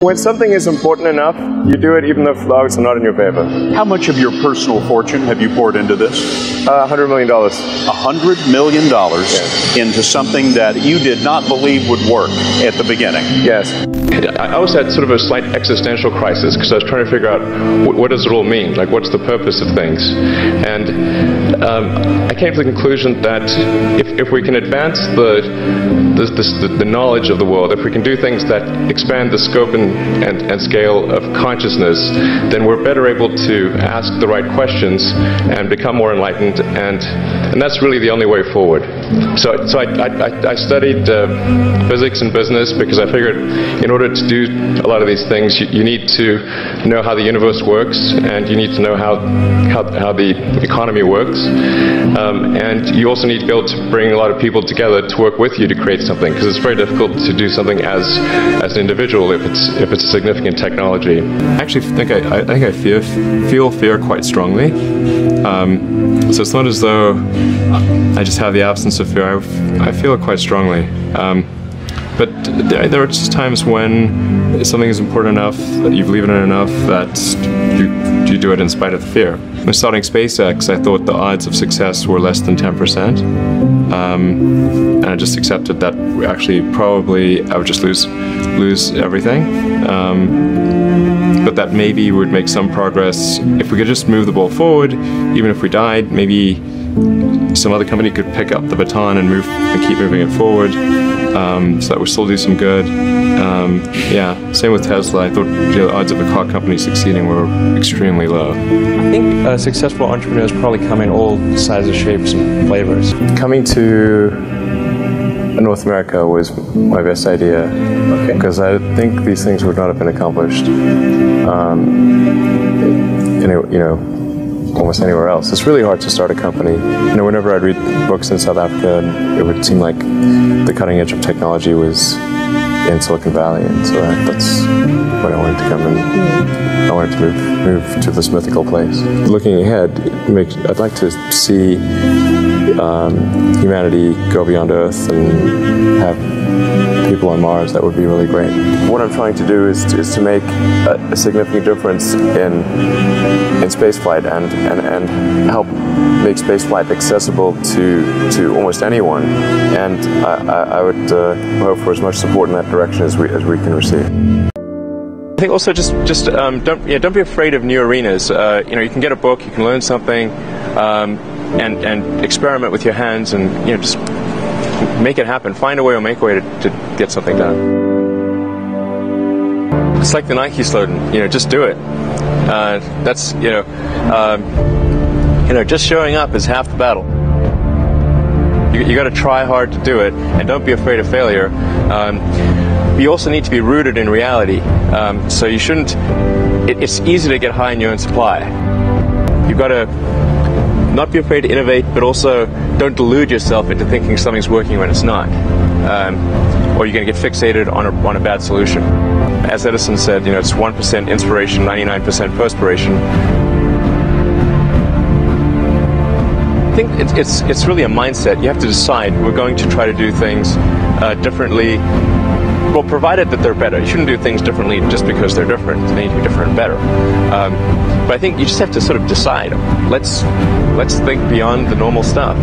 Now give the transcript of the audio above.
When something is important enough, you do it even though flowers are not in your favor. How much of your personal fortune have you poured into this? $100 million. $100 million into something that you did not believe would work at the beginning. Yes. I also had sort of a slight existential crisis because I was trying to figure out what does it all mean? Like, what's the purpose of things? And I came to the conclusion that if we can advance the knowledge of the world, if we can do things that expand the scope and scale of consciousness, then we're better able to ask the right questions and become more enlightened, and that's really the only way forward. So I studied physics and business because I figured in order to do a lot of these things, you need to know how the universe works, and you need to know how the economy works, and you also need to be able to bring a lot of people together to work with you to create something, because it's very difficult to do something as an individual if it's a significant technology. I actually think I feel fear quite strongly. So it's not as though I just have the absence of fear. I feel it quite strongly. But there are just times when something is important enough, that you believe in it enough, that you do it in spite of the fear. When starting SpaceX, I thought the odds of success were less than 10%. And I just accepted that actually probably I would just lose everything. But that maybe would make some progress if we could just move the ball forward. Even if we died, maybe some other company could pick up the baton and keep moving it forward, so that would still do some good. Yeah, same with Tesla. I thought the odds of a car company succeeding were extremely low. I think successful entrepreneurs probably come in all sizes, shapes, and flavors. Coming to North America was my best idea, because I think these things would not have been accomplished almost anywhere else. It's really hard to start a company. Whenever I'd read books in South Africa, it would seem like the cutting edge of technology was in Silicon Valley, and so that's when I wanted to come, and I wanted to move to this mythical place. Looking ahead, I'd like to see humanity go beyond Earth and have people on Mars. That would be really great. What I'm trying to do is to make a significant difference in spaceflight and help make spaceflight accessible to almost anyone. And I would hope for as much support in that direction as we can receive. I think also just don't be afraid of new arenas. You can get a book, you can learn something, and experiment with your hands, and just make it happen. Find a way or make a way to get something done. It's like the Nike slogan, just do it. That's just showing up is half the battle. You got to try hard to do it, and don't be afraid of failure. You also need to be rooted in reality. So you shouldn't. It's easy to get high in your own supply. You've got to not be afraid to innovate, but also don't delude yourself into thinking something's working when it's not, or you're going to get fixated on a bad solution. As Edison said, it's 1% inspiration, 99% perspiration. I think it's really a mindset. You have to decide, we're going to try to do things differently. Well, provided that they're better. You shouldn't do things differently just because they're different. They need to be different and better. But I think you just have to sort of decide. Let's think beyond the normal stuff.